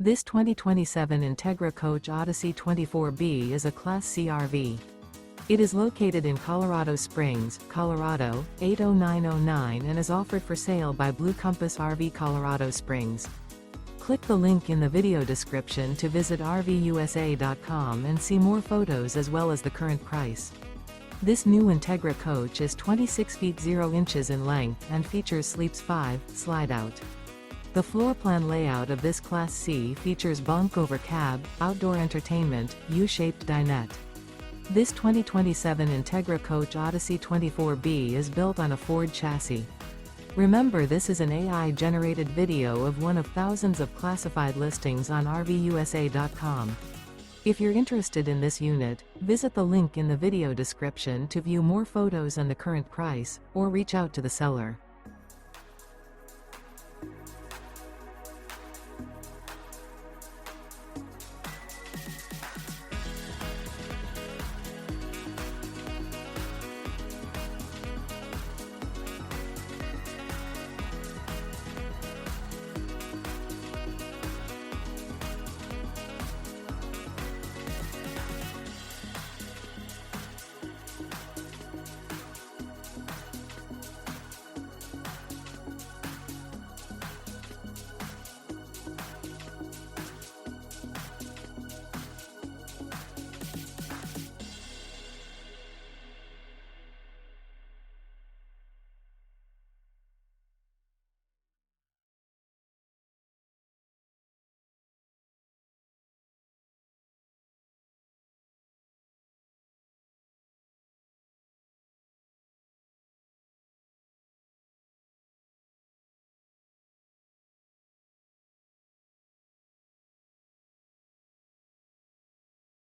This 2027 Entegra Coach Odyssey 24B is a Class C RV. It is located in Colorado Springs, Colorado, 80909 and is offered for sale by Blue Compass RV Colorado Springs. Click the link in the video description to visit RVUSA.com and see more photos as well as the current price. This new Entegra Coach is 26 feet 0 inches in length and features Sleeps 5 Slideout. The floor plan layout of this Class C features bunk over cab, outdoor entertainment, U-shaped dinette. This 2027 Entegra Coach Odyssey 24B is built on a Ford chassis. Remember, this is an AI-generated video of one of thousands of classified listings on RVUSA.com. If you're interested in this unit, visit the link in the video description to view more photos and the current price, or reach out to the seller.